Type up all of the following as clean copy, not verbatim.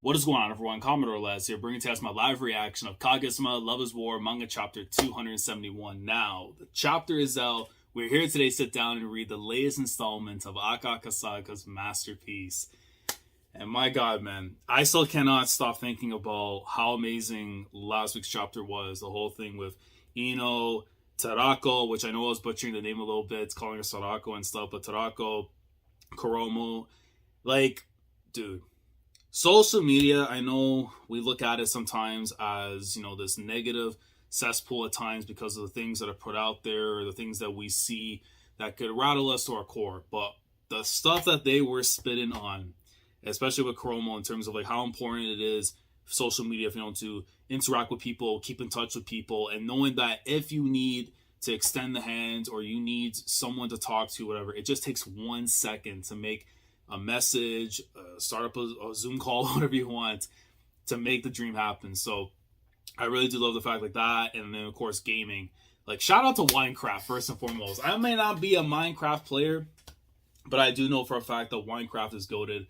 What is going on, everyone? Commodore Les here, bringing to us my live reaction of Kaguya-sama Love is War manga chapter 271. Now, the chapter is out. We're here today to sit down and read the latest installment of Akasaga's masterpiece. And my god, man, I still cannot stop thinking about how amazing last week's chapter was. The whole thing with Ino, Tarako, which I know I was butchering the name a little bit. It's calling her Sarako and stuff, but Tarako, Koromo, like, dude. Social media, I know we look at it sometimes as, this negative cesspool at times because of the things that are put out there or the things that we see that could rattle us to our core. But the stuff that they were spitting on, especially with Koromo, in terms of like how important it is social media, to interact with people, keep in touch with people, and knowing that if you need to extend the hand or you need someone to talk to, whatever, it just takes 1 second to make a message, start up a Zoom call, whatever you want, to make the dream happen. So I really do love the fact like that. And then, of course, gaming. Like, shout out to Minecraft, first and foremost. I may not be a Minecraft player, but I do know for a fact that Minecraft is goated.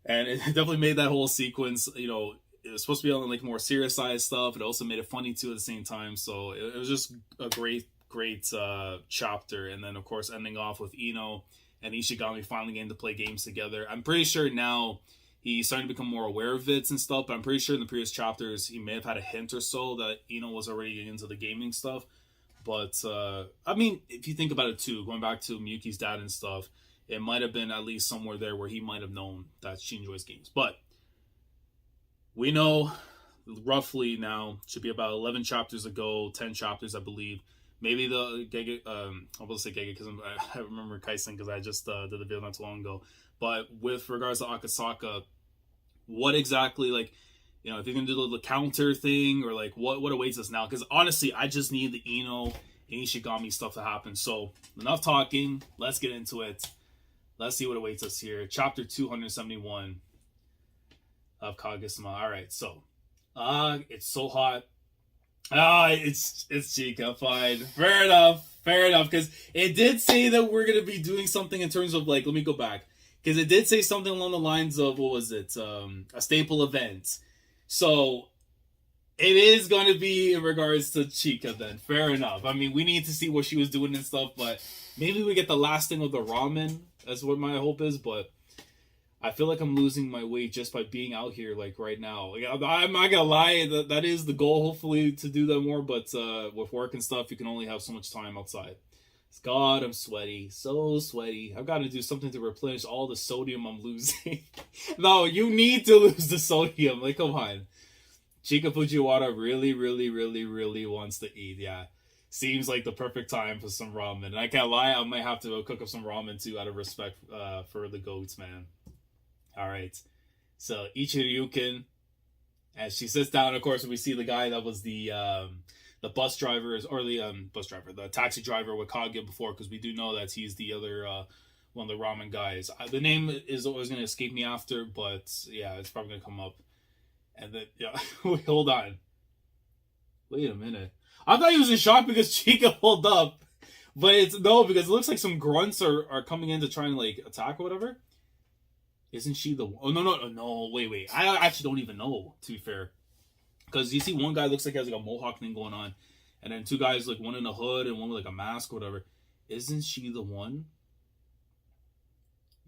And it definitely made that whole sequence, it was supposed to be on like more serious side stuff. It also made it funny too at the same time. So it was just a great chapter. And then, of course, ending off with Ino and Ishigami finally getting to play games together. I'm pretty sure now he's starting to become more aware of it and stuff, but I'm pretty sure in the previous chapters he may have had a hint or so that Ino was already getting into the gaming stuff. But, I mean, if you think about it too, going back to Miyuki's dad and stuff, it might have been at least somewhere there where he might have known that she enjoys games. But we know roughly now, should be about 11 chapters ago, 10 chapters, I believe. Maybe the Gege, I'm about to say Gege because I remember Kaisen because I just did the video not too long ago. But with regards to Akasaka, what exactly, like, if you're going to do the counter thing or like what awaits us now? Because honestly, I just need the Ino and Ishigami stuff to happen. So enough talking. Let's get into it. Let's see what awaits us here. Chapter 271 of Kaguya-sama. All right, so it's so hot. It's Chika, fine. Fair enough. Because it did say that we're going to be doing something in terms of, like, let me go back. Because it did say something along the lines of, what was it? A staple event. So, it is going to be in regards to Chika then. Fair enough. I mean, we need to see what she was doing and stuff, but maybe we get the last thing of the ramen. That's what my hope is, but I feel like I'm losing my weight just by being out here, like, right now. Like, I'm not gonna lie, that is the goal, hopefully, to do that more, but with work and stuff, you can only have so much time outside. God, I'm sweaty. So sweaty. I've got to do something to replenish all the sodium I'm losing. No, you need to lose the sodium. Like, come on. Chika Fujiwara really, really, really, really wants to eat, yeah. Seems like the perfect time for some ramen. And I can't lie, I might have to cook up some ramen, too, out of respect for the goats, man. All right, so Ichiryukin, as she sits down, of course, we see the guy that was the bus driver, or the taxi driver with Kaguya before, because we do know that he's the other one of the ramen guys. The name is always going to escape me after, but yeah, it's probably going to come up. And then, yeah, wait, hold on. Wait a minute. I thought he was in shock because Chika pulled up, but it's no, because it looks like some grunts are coming in to try and like attack or whatever. Isn't she the one? Oh, no, wait. I actually don't even know, to be fair. Because you see one guy looks like he has like a mohawk thing going on. And then two guys, like one in a hood and one with like a mask or whatever. Isn't she the one?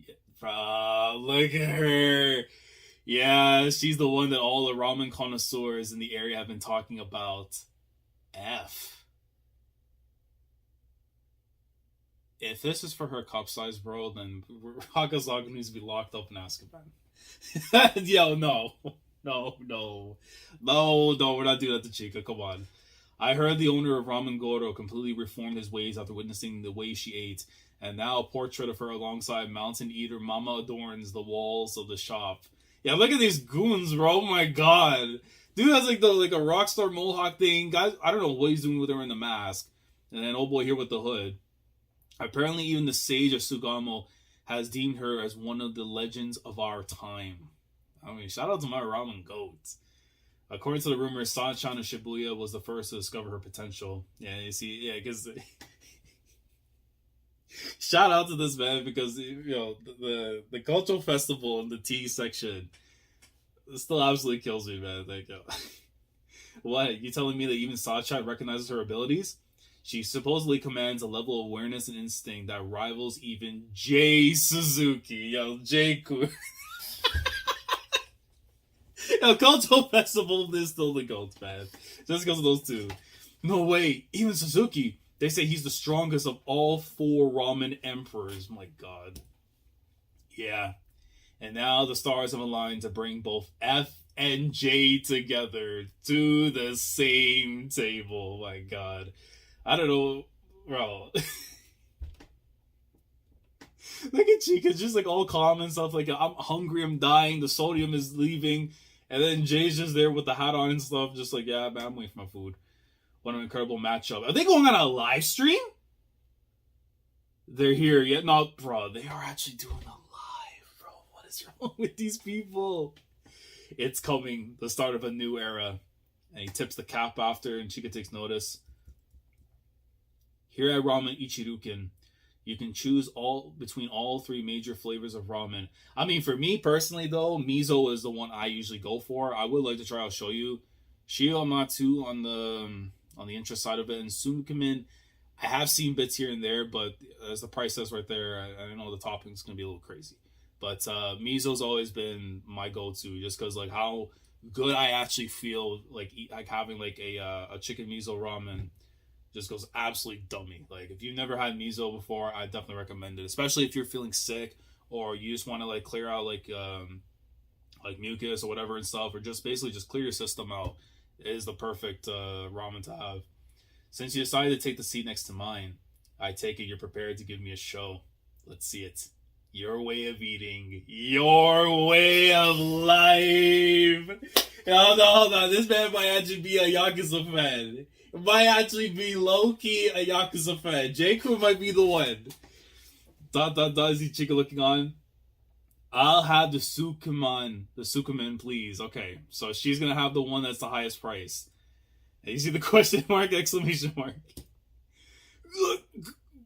Yeah, look at her. Yeah, she's the one that all the ramen connoisseurs in the area have been talking about. If this is for her cup size, bro, then Hakazaga needs to be locked up in Azkaban. Yo, no, we're not doing that to Chika. Come on. I heard the owner of Ramen Goro completely reformed his ways after witnessing the way she ate, and now a portrait of her alongside Mountain Eater Mama adorns the walls of the shop. Yeah, look at these goons, bro. Oh my god. Dude has like a rockstar mohawk thing. Guys, I don't know what he's doing with her in the mask. And then old boy here with the hood. Apparently, even the sage of Sugamo has deemed her as one of the legends of our time. I mean, shout out to my ramen goats. According to the rumors, Sanchan of Shibuya was the first to discover her potential. Yeah, you see, yeah, because shout out to this man because the cultural festival in the tea section It still absolutely kills me, man. Like, yo. What? You telling me that even Sachan recognizes her abilities? She supposedly commands a level of awareness and instinct that rivals even Jay Suzuki. Yo, Jay-kun. Yo, Koto Festival is still the GOAT, man. Just because of those two. No, wait. Even Suzuki. They say he's the strongest of all 4 Ramen Emperors. My God. Yeah. And now the stars have aligned to bring both F and J together to the same table. My God. I don't know, bro. Look at Chika, just like all calm and stuff. Like, I'm hungry, I'm dying, the sodium is leaving. And then Jay's just there with the hat on and stuff, just like, yeah, man, I'm waiting for my food. What an incredible matchup. Are they going on a live stream? They're here yet. No, bro, they are actually doing a live, bro. What is wrong with these people? It's coming, the start of a new era. And he tips the cap after, and Chika takes notice. Here at Ramen Ichiruken, you can choose between all 3 major flavors of ramen. I mean, for me personally, though, miso is the one I usually go for. I would like to try. I'll show you. Shio, I'm not too on the interest side of it. And Sukumen, I have seen bits here and there, but as the price says right there, I know the topping's gonna be a little crazy. But miso's always been my go-to, just because like how good I actually feel like having like a chicken miso ramen. Just goes absolutely dummy. Like, if you've never had miso before, I definitely recommend it. Especially if you're feeling sick or you just want to like clear out like mucus or whatever and stuff, or just basically just clear your system out. It is the perfect ramen to have. Since you decided to take the seat next to mine, I take it you're prepared to give me a show. Let's see it. Your way of eating, your way of life. Hold on. This man might actually be a Yakuza fan. Might actually be low-key a Yakuza fan. J-Crew might be the one. Is he Chika looking on? I'll have the Sukumen, please. Okay, so she's gonna have the one that's the highest price. And you see the question mark, exclamation mark.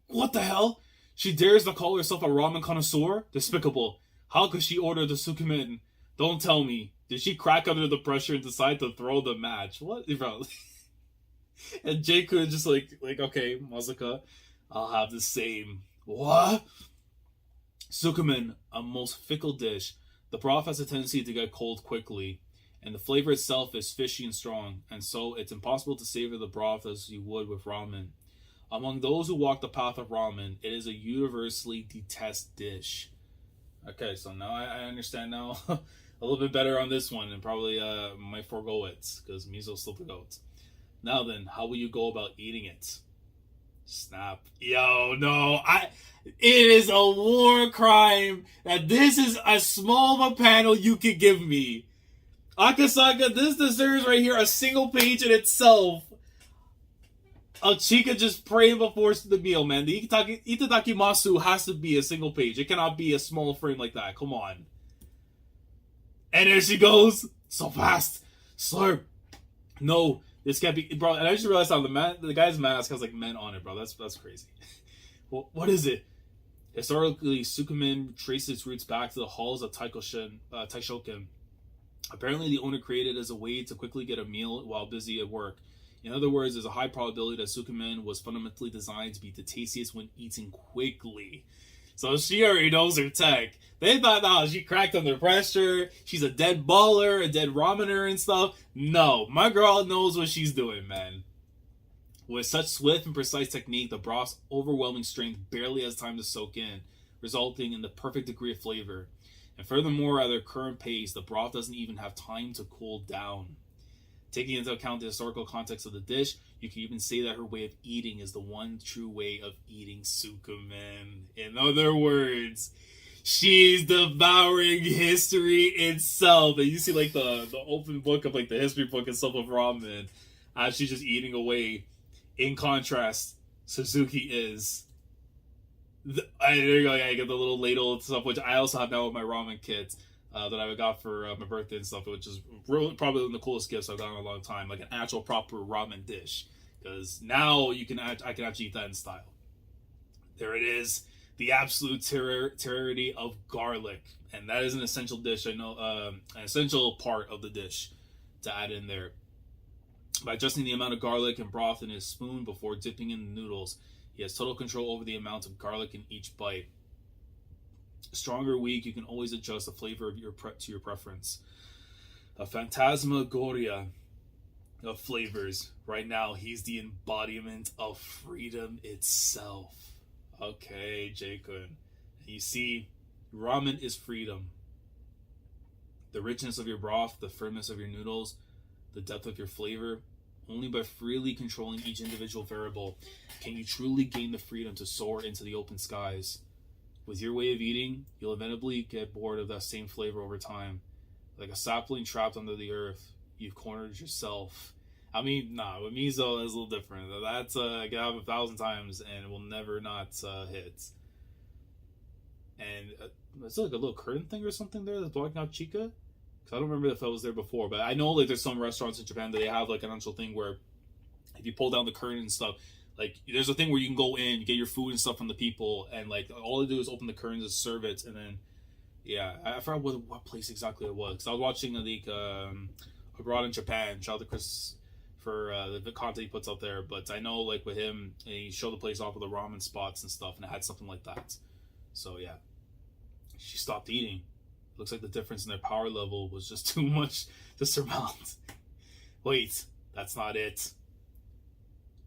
What the hell? She dares to call herself a ramen connoisseur? Despicable. How could she order the Sukumen? Don't tell me. Did she crack under the pressure and decide to throw the match? What, bro? And Jake is just like, okay, Mazuka, I'll have the same. What? Sukumen, a most fickle dish. The broth has a tendency to get cold quickly, and the flavor itself is fishy and strong, and so it's impossible to savor the broth as you would with ramen. Among those who walk the path of ramen, it is a universally detested dish. Okay, so now I understand now a little bit better on this one, and probably might forego it, because miso's still the goat. Now then, how will you go about eating it? Snap. Yo, no. It is a war crime that this is as small of a panel you could give me. Akasaka, this deserves right here a single page in itself. Of Chika just praying before the meal, man. The Itadakimasu has to be a single page. It cannot be a small frame like that. Come on. And there she goes. So fast. Slurp. No. This can't be, bro. And I just realized how the guy's mask has like men on it, bro. That's crazy. Well, what is it? Historically, Sukumen traces its roots back to the halls of Taishoken. Apparently, the owner created it as a way to quickly get a meal while busy at work. In other words, there's a high probability that Sukumen was fundamentally designed to be the tastiest when eaten quickly. So she already knows her tech. They thought, no, she cracked under pressure. She's a dead baller, a dead ramener and stuff. No, my girl knows what she's doing, man. With such swift and precise technique, the broth's overwhelming strength barely has time to soak in, resulting in the perfect degree of flavor. And furthermore, at their current pace, the broth doesn't even have time to cool down. Taking into account the historical context of the dish, you can even say that her way of eating is the one true way of eating Sukumen. In other words, she's devouring history itself. And you see like the open book of like the history book and stuff of ramen as she's just eating away. In contrast, Suzuki is. There you go. Yeah, I get the little ladle and stuff, which I also have now with my ramen kit. That I got for my birthday and stuff, which is really, probably one of the coolest gifts I've gotten in a long time, like an actual proper ramen dish. Because now I can actually eat that in style. There it is, the absolute terrority of garlic. And that is an essential dish, I know, an essential part of the dish to add in there. By adjusting the amount of garlic and broth in his spoon before dipping in the noodles, he has total control over the amount of garlic in each bite. Strong or weak, you can always adjust the flavor of to your preference. A phantasmagoria of flavors. Right now, he's the embodiment of freedom itself. Okay, J-kun. You see, ramen is freedom. The richness of your broth, the firmness of your noodles, the depth of your flavor. Only by freely controlling each individual variable can you truly gain the freedom to soar into the open skies. With your way of eating, you'll inevitably get bored of that same flavor over time. Like a sapling trapped under the earth, you've cornered yourself. I mean, nah, with miso, it's a little different. That's, I can have 1,000 times and it will never not hit. And is it like a little curtain thing or something there that's blocking out Chika? Because I don't remember if I was there before, but I know like there's some restaurants in Japan that they have like an actual thing where if you pull down the curtain and stuff, like there's a thing where you can go in, get your food and stuff from the people, and like all they do is open the curtains and serve it, and then yeah, I forgot what place exactly it was. Because I was watching Abroad in Japan. Shout out to Chris for the content he puts out there. But I know like with him, he showed the place off with the ramen spots and stuff, and it had something like that. So yeah, she stopped eating. Looks like the difference in their power level was just too much to surmount. Wait, that's not it.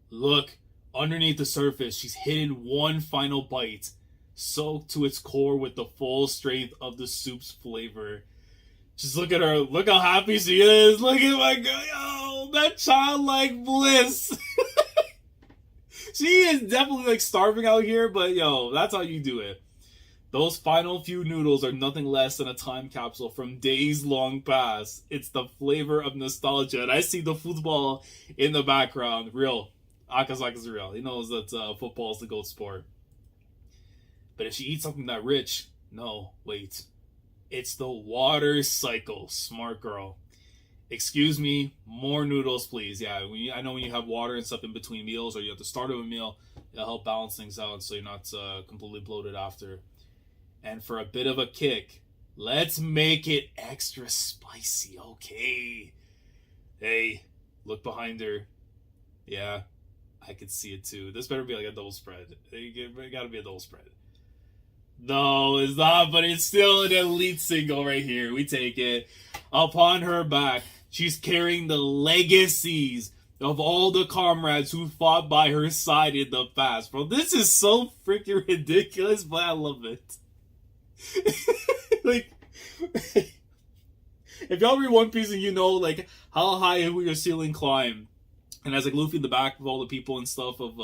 Look, underneath the surface, she's hidden one final bite, soaked to its core with the full strength of the soup's flavor. Just look at her. Look how happy she is. Look at my girl. Yo, that childlike bliss. She is definitely like starving out here, but yo, that's how you do it. Those final few noodles are nothing less than a time capsule from days long past. It's the flavor of nostalgia. And I see the football in the background. Real. Akazaka's real. He knows that football is the GOAT sport. But if she eats something that rich, no, wait. It's the water cycle. Smart girl. Excuse me, more noodles, please. Yeah, I know when you have water and stuff in between meals or you're at the start of a meal, it'll help balance things out so you're not completely bloated after. And for a bit of a kick, let's make it extra spicy, okay? Hey, look behind her. Yeah, I could see it too. This better be like a double spread. It gotta be a double spread. No, it's not, but it's still an elite single right here. We take it. Upon her back, she's carrying the legacies of all the comrades who fought by her side in the past. Bro, this is so freaking ridiculous, but I love it. Like, if y'all read One Piece and you know, like, how high will your ceiling climb? And as like Luffy in the back of all the people and stuff of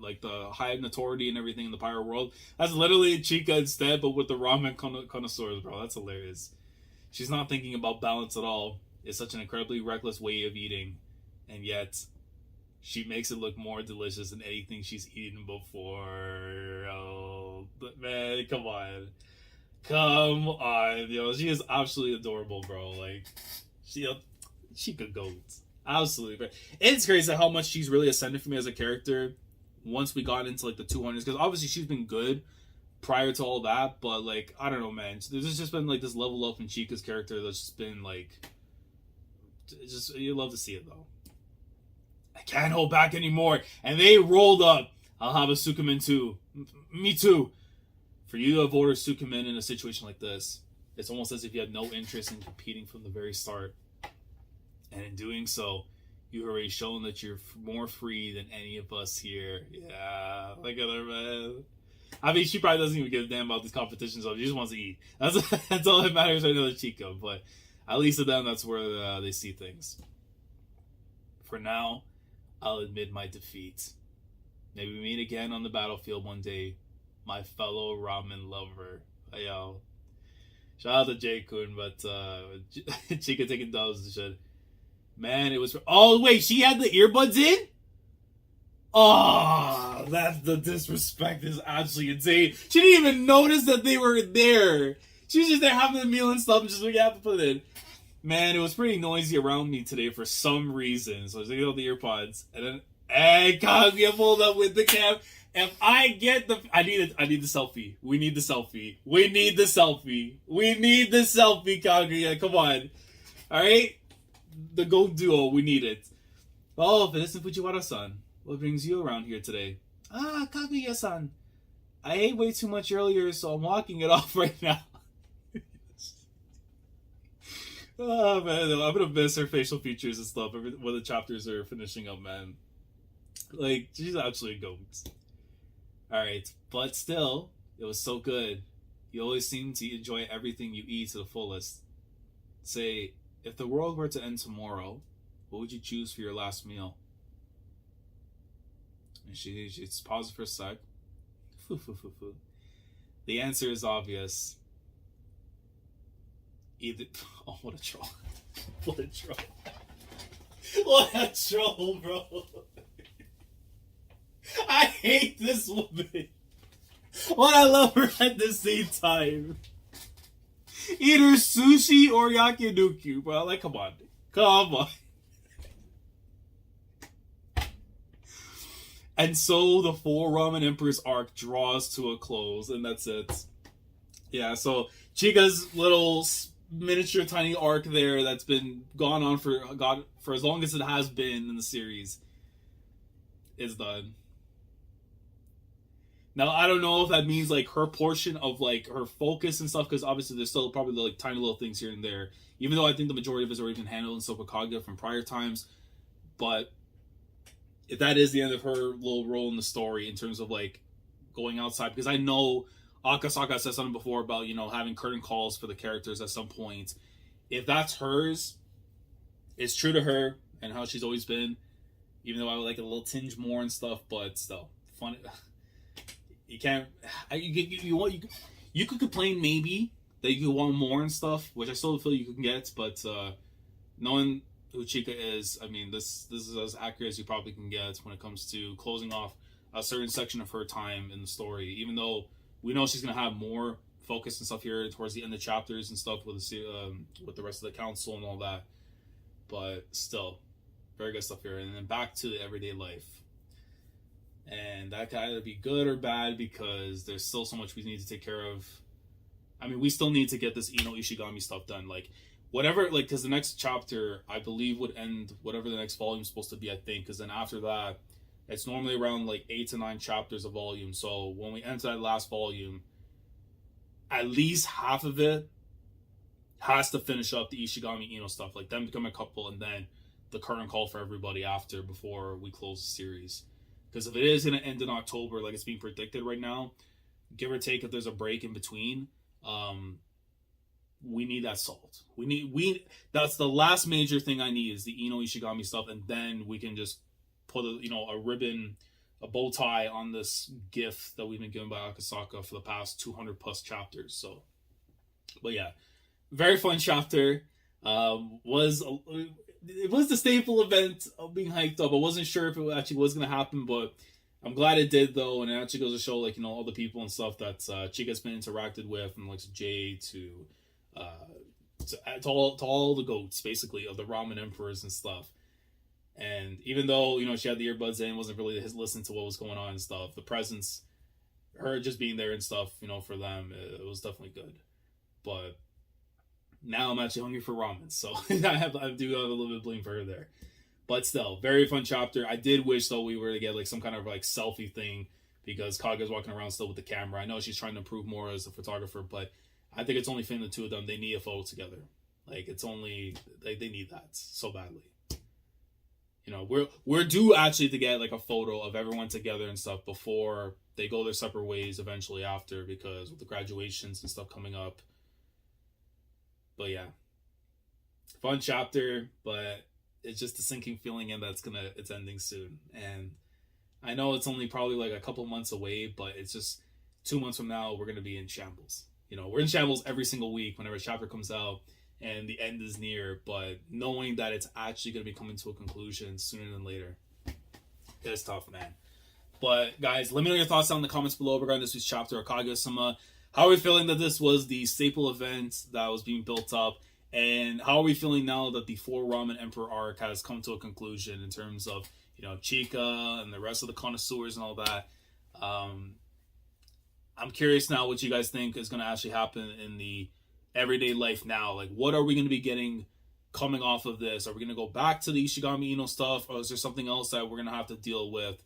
like the high notoriety and everything in the pirate world, that's literally Chika instead, but with the ramen connoisseurs, bro. That's hilarious. She's not thinking about balance at all. It's such an incredibly reckless way of eating, and yet she makes it look more delicious than anything she's eaten before. Oh, but man, come on. Come on, yo, she is absolutely adorable, bro. Like, she could go. Absolutely, but it's crazy how much she's really ascended for me as a character once we got into like the 200s. Because obviously she's been good prior to all that, but like I don't know, man. There's just been like this level up in Chika's character that's just been like, just you love to see it though. I can't hold back anymore, and they rolled up. I'll have a Sukumen too. Me too. For you to have ordered Sukumen in a situation like this, it's almost as if you had no interest in competing from the very start. And in doing so, you've already shown that you're more free than any of us here. Yeah, look at her, man. I mean, she probably doesn't even give a damn about these competitions, so she just wants to eat. That's all that matters right now to Chika, but at least to them, that's where they see things. For now, I'll admit my defeat. Maybe we meet again on the battlefield one day, my fellow ramen lover. Yo, shout out to J-kun, but Chika taking dubs and shit. Man, it was... Oh, wait, she had the earbuds in? Oh, that's the disrespect is absolutely insane. She didn't even notice that they were there. She was just there having a meal and stuff and just like, have to put it in. Man, it was pretty noisy around me today for some reason. So I was taking out the earpods. And then, hey, Kaguya pulled up with the cam. If I get the, I need the selfie. We need the selfie. We need the selfie. We need the selfie, Kaguya. Come on. All right, the gold duo. We need it. Oh, Innocent Fujiwara-san, what brings you around here today? Ah, Kaguya-san. I ate way too much earlier, so I'm walking it off right now. Oh man, I'm gonna miss her facial features and stuff when the chapters are finishing up, man. Like, she's absolutely goat. Alright, but still, it was so good. You always seem to enjoy everything you eat to the fullest. Say, if the world were to end tomorrow, what would you choose for your last meal? And she's paused for a sec. The answer is obvious. Either. Oh, what a troll. What a troll. What a troll, bro. I hate this woman. But I love her at the same time. Either sushi or yakinuku, bro. Like, come on. Come on. And so the Four Ramen Emperors arc draws to a close, and that's it. Yeah, so Chika's little miniature tiny arc there that's been gone on for as long as it has been in the series is done. Now, I don't know if that means like her portion of like her focus and stuff, because obviously there's still probably like tiny little things here and there, even though I think the majority of it has already been handled and stuff with Kaguya from prior times. But if that is the end of her little role in the story in terms of like going outside, because I know Akasaka said something before about, you know, having curtain calls for the characters at some point. If that's hers, it's true to her and how she's always been, even though I would like a little tinge more and stuff, but still fun. You can't. You could complain maybe that you could want more and stuff, which I still feel you can get. But knowing who Chika is, I mean, this is as accurate as you probably can get when it comes to closing off a certain section of her time in the story. Even though we know she's gonna have more focus and stuff here towards the end of chapters and stuff with the rest of the council and all that, but still, very good stuff here. And then back to the everyday life. And that can either be good or bad because there's still so much we need to take care of. I mean, we still need to get this Ino Ishigami stuff done. Like, whatever, like, because the next chapter, I believe, would end whatever the next volume is supposed to be, I think. Because then after that, it's normally around, like, 8 to 9 chapters a volume. So when we enter that last volume, at least half of it has to finish up the Ishigami Ino stuff. Like, them become a couple, and then the current call for everybody after, before we close the series. Because if it is going to end in October, like it's being predicted right now, give or take if there's a break in between, we need that solved. That's the last major thing I need is the Ino Ishigami stuff, and then we can just put a ribbon, a bow tie on this gift that we've been given by Akasaka for the past 200 plus chapters. So, but yeah, very fun chapter. It was the staple event of being hyped up. I wasn't sure if it actually was going to happen, but I'm glad it did, though. And it actually goes to show, like, you know, all the people and stuff that Chika's been interacted with, from like Jay to all the goats, basically, of the Ramen Emperors and stuff. And even though, you know, she had the earbuds in, wasn't really listening to what was going on and stuff, the presence, her just being there and stuff, you know, for them, it was definitely good. But now I'm actually hungry for ramen, so I do have a little bit of blame for her there. But still, very fun chapter. I did wish, though, we were to get like some kind of like selfie thing, because Kaguya's walking around still with the camera. I know she's trying to improve more as a photographer, but I think it's only fitting the two of them. They need a photo together. Like, it's only they need that so badly. You know, we're due actually to get like a photo of everyone together and stuff before they go their separate ways eventually after, because with the graduations and stuff coming up. But yeah, fun chapter, but it's just a sinking feeling in that it's ending soon. And I know it's only probably like a couple months away, but it's just 2 months from now, we're going to be in shambles. You know, we're in shambles every single week whenever a chapter comes out and the end is near, but knowing that it's actually going to be coming to a conclusion sooner than later, it's tough, man. But guys, let me know your thoughts down in the comments below regarding this week's chapter of Kaguya-sama. How are we feeling that this was the staple event that was being built up? And how are we feeling now that the Four Ramen Emperor arc has come to a conclusion in terms of, you know, Chika and the rest of the connoisseurs and all that? I'm curious now what you guys think is going to actually happen in the everyday life now. Like, what are we going to be getting coming off of this? Are we going to go back to the Ishigami Ino stuff, or is there something else that we're going to have to deal with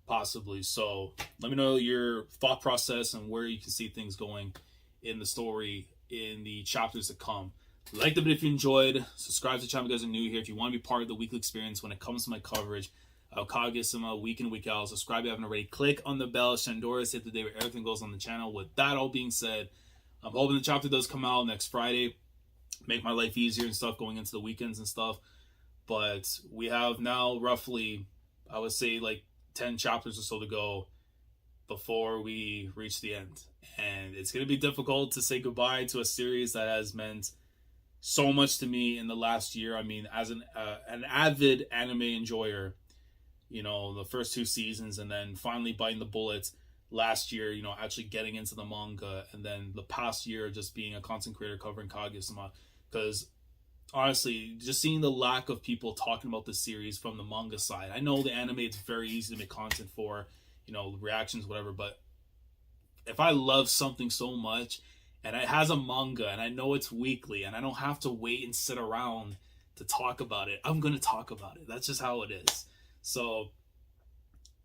possibly? So let me know your thought process and where you can see things going in the story in the chapters to come. Like the video if you enjoyed. Subscribe to the channel if you guys are new here. If you want to be part of the weekly experience when it comes to my coverage of Kaguya-sama week in, week out, subscribe if you haven't already. Click on the bell. Shandora's hit the day where everything goes on the channel. With that all being said, I'm hoping the chapter does come out next Friday. Make my life easier and stuff going into the weekends and stuff. But we have now roughly, I would say, like 10 chapters or so to go before we reach the end. And it's going to be difficult to say goodbye to a series that has meant so much to me in the last year. I mean, as an avid anime enjoyer, you know, the first 2 seasons, and then finally biting the bullet last year, you know, actually getting into the manga, and then the past year just being a content creator covering Kaguya-sama. Because honestly, just seeing the lack of people talking about this series from the manga side. I know the anime, it's very easy to make content for, you know, reactions, whatever, but if I love something so much and it has a manga and I know it's weekly and I don't have to wait and sit around to talk about it, I'm going to talk about it. That's just how it is. So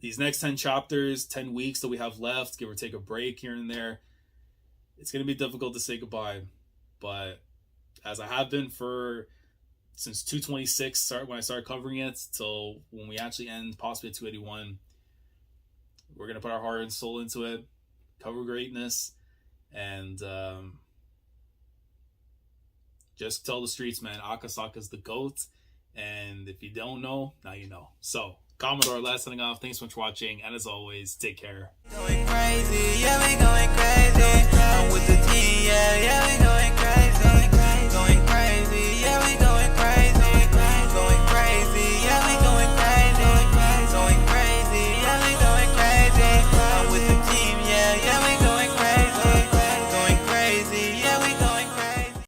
these next 10 chapters, 10 weeks that we have left, give or take a break here and there, it's going to be difficult to say goodbye. But as I have been since 226, when I started covering it, till when we actually end possibly at 281, we're going to put our heart and soul into it, cover greatness, and just tell the streets, man, Akasaka's the GOAT. And if you don't know, now you know. So, Commodore, last signing off. Thanks so much for watching. And as always, take care. Going crazy, yeah, we going crazy.